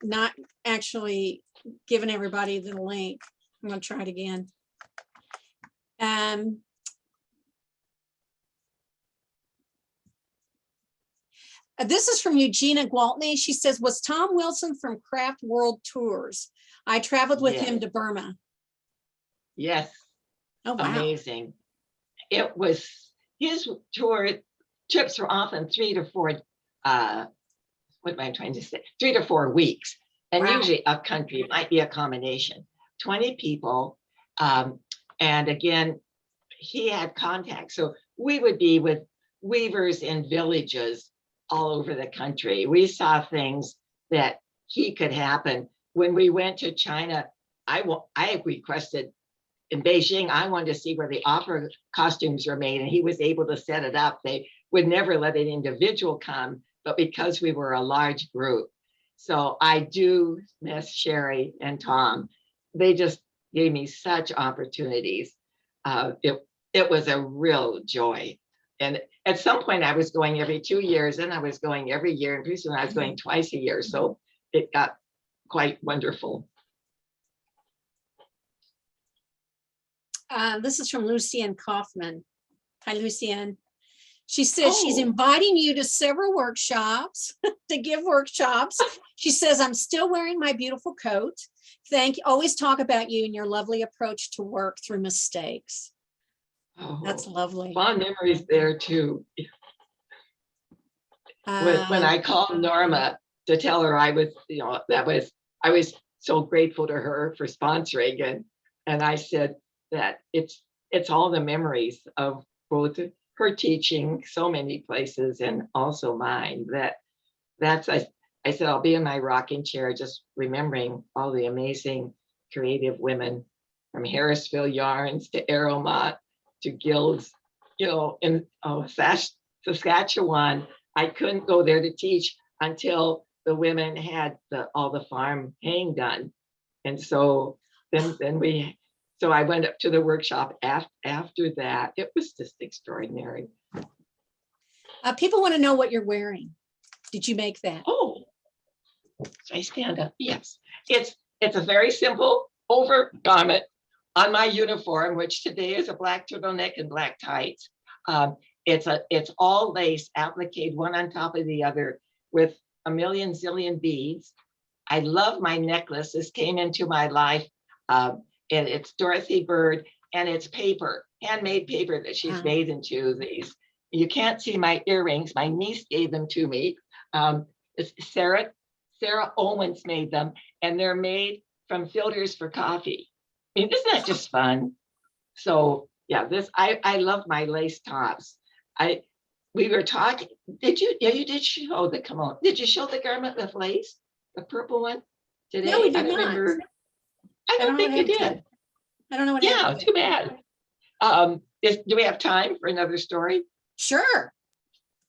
not actually given everybody the link. I'm gonna try it again. This is from Eugenia Gwaltney. She says, was Tom Wilson from Craft World Tours? I traveled with him to Burma. Yes. Oh, wow. Amazing. It was, his trips were often 3 to 4, what am I trying to say? 3 to 4 weeks. And Wow. usually a country might be a combination, 20 people. And again, he had contacts. So we would be with weavers in villages all over the country. We saw things that he could happen. When we went to China, I requested in Beijing, I wanted to see where the opera costumes were made, and he was able to set it up. They would never let an individual come, but because we were a large group. So I do miss Sherry and Tom. They just gave me such opportunities. It was a real joy. And at some point I was going every 2 years, and I was going every year, and pretty soon I was going twice a year. So it got quite wonderful. This is from Lucienne Kaufman. Hi, Lucienne. She says she's inviting you to several workshops, to give workshops. She says, I'm still wearing my beautiful coat. Thank you. Always talk about you and your lovely approach to work through mistakes. Oh, that's lovely. Fond memories there too. When I called Norma to tell her I was, I was so grateful to her for sponsoring, and I said that it's all the memories of both her teaching so many places and also mine. I said, I'll be in my rocking chair just remembering all the amazing creative women from Harrisville Yarns to Arrowmont to Guilds, in Saskatchewan. I couldn't go there to teach until the women had all the farm haying done. And so so I went up to the workshop after that. It was just extraordinary. People want to know what you're wearing. Did you make that? Oh, should I stand up? Yes. It's a very simple overgarment on my uniform, which today is a black turtleneck and black tights. It's all lace appliqued one on top of the other with a million zillion beads. I love my necklace. This came into my life. And it's Dorothy Bird, and it's paper, handmade paper that she's made into these. You can't see my earrings. My niece gave them to me. Sarah Owens made them, and they're made from filters for coffee. I mean, isn't that just fun? So yeah, I love my lace tops. We were talking. Did you? Yeah, you did show the. Come on. Did you show the garment with lace, the purple one today? No, we did not. Remember. I don't think you did. I don't know what happened. Yeah, too bad. Do we have time for another story? Sure.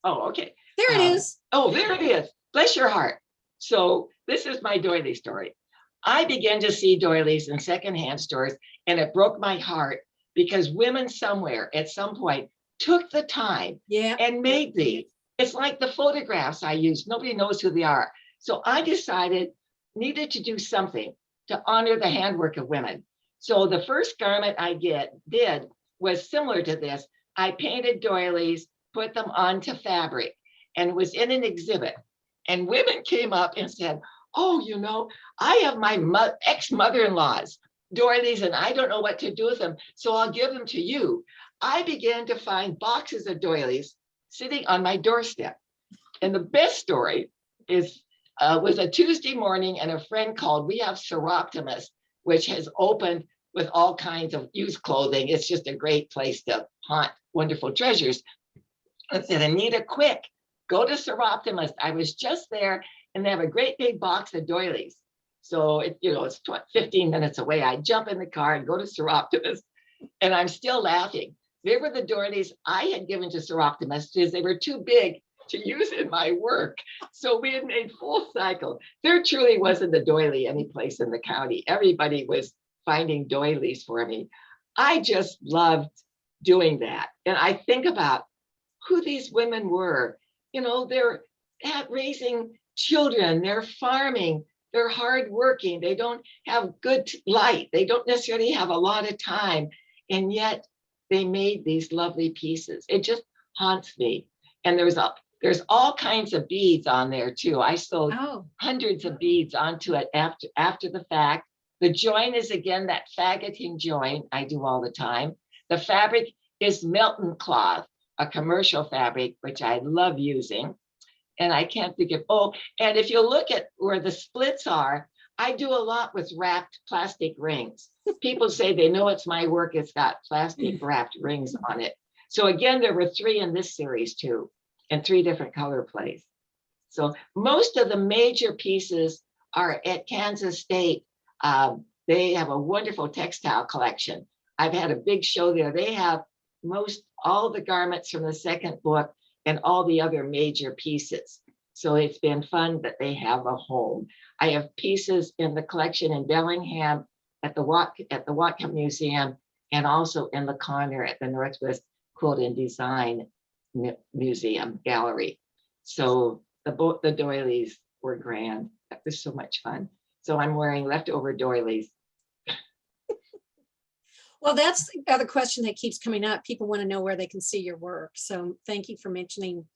Oh, okay. There it is. Oh, there it is. Bless your heart. So this is my doily story. I began to see doilies in secondhand stores, and it broke my heart because women somewhere at some point took the time and made these. It's like the photographs I used. Nobody knows who they are. So I decided needed to do something to honor the handwork of women. So the first garment I did was similar to this. I painted doilies, put them onto fabric, and was in an exhibit. And women came up and said, oh, I have my ex-mother-in-law's doilies, and I don't know what to do with them, so I'll give them to you. I began to find boxes of doilies sitting on my doorstep. And the best story is, was a Tuesday morning, and a friend called. We have Seroptimus, which has opened with all kinds of used clothing. It's just a great place to haunt wonderful treasures. I said, Anita, quick, go to Seroptimus. I was just there, and they have a great big box of doilies. So it's 15 minutes away. I jump in the car and go to Seroptimus, and I'm still laughing. They were the doilies I had given to Seroptimus because they were too big to use in my work. So we had made full cycle. There truly wasn't a doily any place in the county. Everybody was finding doilies for me. I just loved doing that. And I think about who these women were. They're raising children, they're farming, they're hardworking, they don't have good light, they don't necessarily have a lot of time, and yet they made these lovely pieces. It just haunts me. And there's all kinds of beads on there too. I sold hundreds of beads onto it after the fact. The join is again that faggoting join I do all the time. The fabric is Milton cloth, a commercial fabric, which I love using. And I can't think of, and if you look at where the splits are, I do a lot with wrapped plastic rings. People say they know it's my work, it's got plastic wrapped rings on it. So again, there were 3 in this series too, and 3 different color plays. So most of the major pieces are at Kansas State. They have a wonderful textile collection. I've had a big show there. They have all the garments from the second book and all the other major pieces. So it's been fun that they have a home. I have pieces in the collection in Bellingham at the Whatcom Museum, and also in the Connor at the Northwest Quilt and Design Museum Gallery. So the doilies were grand. That was so much fun. So I'm wearing leftover doilies. Well, that's the other question that keeps coming up. People want to know where they can see your work. So thank you for mentioning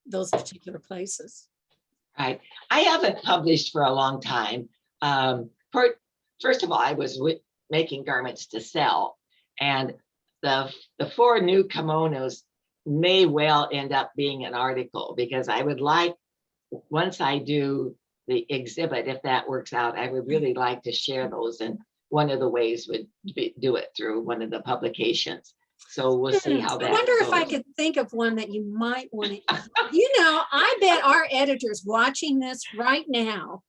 those particular places. Right. I haven't published for a long time. First of all, I was making garments to sell, and the 4 new kimonos may well end up being an article, because I would like, once I do the exhibit, if that works out, I would really like to share those. And one of the ways would be do it through one of the publications. So we'll see how that I wonder goes. if I could think of one that you might want to, I bet our editor's watching this right now.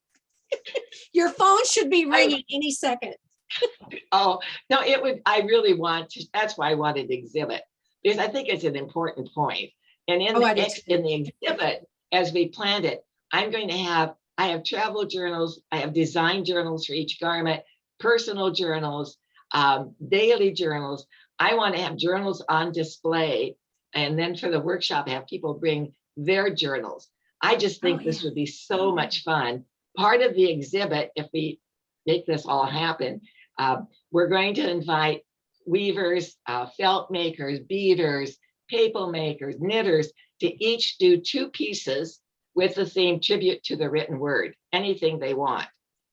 Your phone should be ringing any second. Oh, no, it would, I really want to, that's why I wanted to exhibit, because I think it's an important point. And in the exhibit, as we planned it, I have travel journals, I have design journals for each garment, personal journals, daily journals. I want to have journals on display, and then for the workshop, have people bring their journals. I just think this would be so much fun. Part of the exhibit, if we make this all happen, we're going to invite weavers, felt makers, beaders, paper makers, knitters to each do 2 pieces with the theme tribute to the written word, anything they want,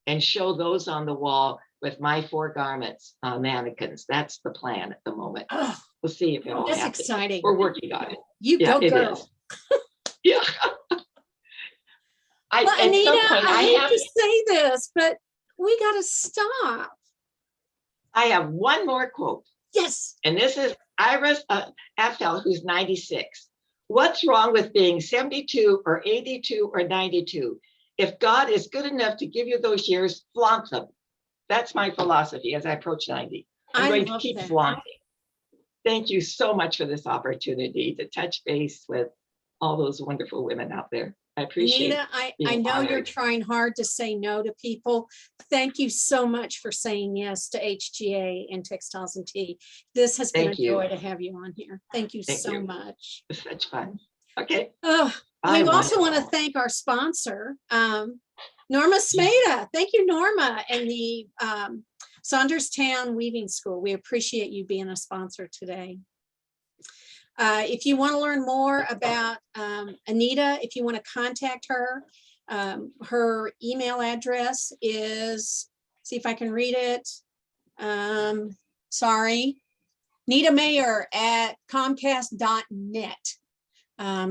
and show those on the wall with my 4 garments mannequins. That's the plan at the moment. We'll see if it all happens. That's exciting. We're working on it. You go, girl. Yeah. Anita, I hate to say this, but we got to stop. I have one more quote. Yes. And this is Iris Aftel, who's 96. What's wrong with being 72 or 82 or 92? If God is good enough to give you those years, flaunt them. That's my philosophy as I approach 90. I'm going to keep flaunting. Thank you so much for this opportunity to touch base with all those wonderful women out there. I appreciate it. Anita, I know you're trying hard to say no to people. Thank you so much for saying yes to HGA and Textiles and Tea. This has been a joy to have you on here. Thank you so much. It's such fun. Okay. We also want to thank our sponsor, Norma Smeda. Thank you, Norma, and the Saunderstown Weaving School. We appreciate you being a sponsor today. If you want to learn more about Anita, if you want to contact her, her email address is, see if I can read it. Sorry, Nita Mayer at Comcast.net.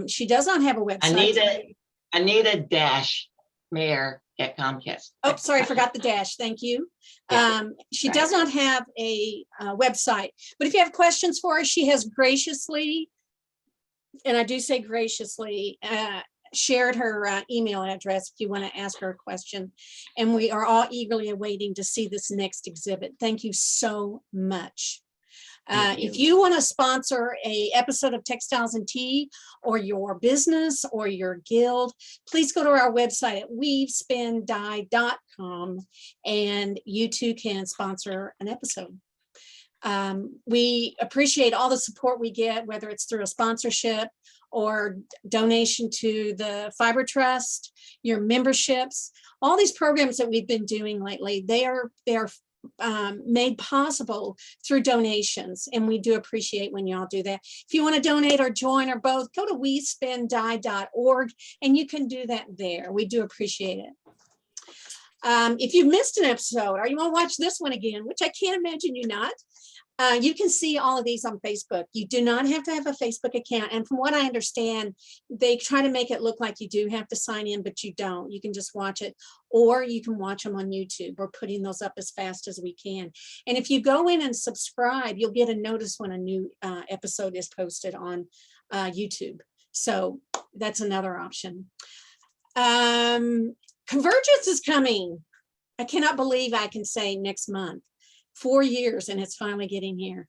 She does not have a website. Anita-Mayer at Comcast. Oh, sorry, I forgot the dash. Thank you. Yeah, She right. does not have a website, but if you have questions for her, she has graciously, and I do say graciously, shared her email address if you want to ask her a question. And we are all eagerly awaiting to see this next exhibit. Thank you so much. If you want to sponsor a episode of Textiles and Tea, or your business or your guild, please go to our website at weavespindye.com and you too can sponsor an episode. We appreciate all the support we get, whether it's through a sponsorship or donation to the Fiber Trust, your memberships, all these programs that we've been doing lately, they are made possible through donations, and we do appreciate when y'all do that. If you want to donate or join or both, go to weavespindye.org and you can do that there. We do appreciate it. If you missed an episode or you want to watch this one again, which I can't imagine you not, you can see all of these on Facebook. You do not have to have a Facebook account. And from what I understand, they try to make it look like you do have to sign in, but you don't. You can just watch it, or you can watch them on YouTube. We're putting those up as fast as we can. And if you go in and subscribe, you'll get a notice when a new episode is posted on YouTube. So that's another option. Convergence is coming. I cannot believe I can say next month. 4 years and it's finally getting here.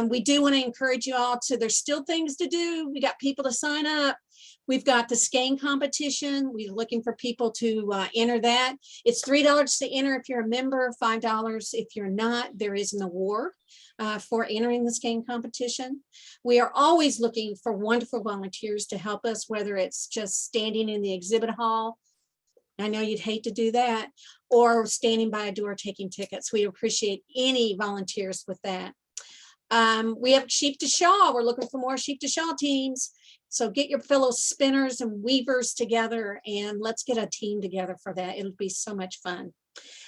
We do want to encourage you all to, there's still things to do. We got people to sign up. We've got the skein competition. We're looking for people to enter that. It's $3 to enter if you're a member, $5 if you're not. There is an award for entering the skein competition. We are always looking for wonderful volunteers to help us, whether it's just standing in the exhibit hall. I know you'd hate to do that, or standing by a door taking tickets. We appreciate any volunteers with that. We have sheep to shawl. We're looking for more sheep to shawl teams. So get your fellow spinners and weavers together and let's get a team together for that. It'll be so much fun.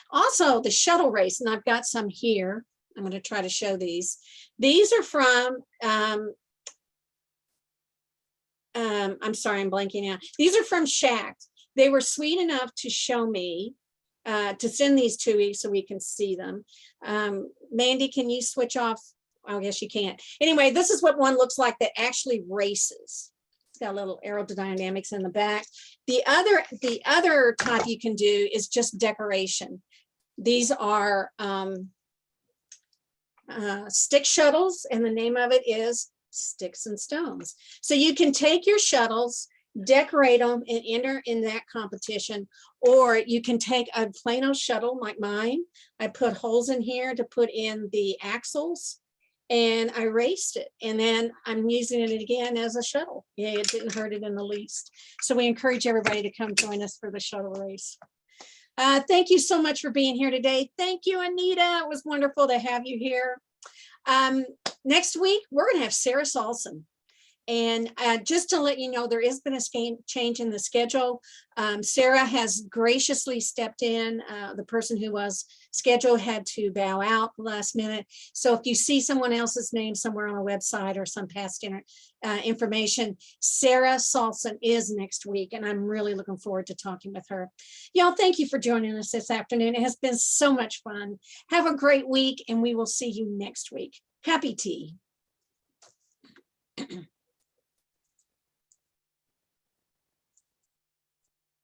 Also, the shuttle race, and I've got some here. I'm going to try to show these. These are from, I'm sorry, I'm blanking out. These are from Shacked. They were sweet enough to show me, to send these to me so we can see them. Mandy, can you switch off? I guess you can't. Anyway, this is what one looks like that actually races. It's got a little aerodynamics in the back. The other type you can do is just decoration. These are stick shuttles, and the name of it is Sticks and Stones. So you can take your shuttles, decorate them, and enter in that competition, or you can take a plain old shuttle like mine. I put holes in here to put in the axles, and I raced it, and then I'm using it again as a shuttle. Yeah, it didn't hurt it in the least. So we encourage everybody to come join us for the shuttle race. Thank you so much for being here today. Thank you, Anita. It was wonderful to have you here. Next week, we're going to have Sarah Salson. And just to let you know, there has been a change in the schedule. Sarah has graciously stepped in. The person who was scheduled had to bow out last minute. So if you see someone else's name somewhere on a website or some past information, Sarah Salson is next week. And I'm really looking forward to talking with her. Y'all, thank you for joining us this afternoon. It has been so much fun. Have a great week, and we will see you next week. Happy tea.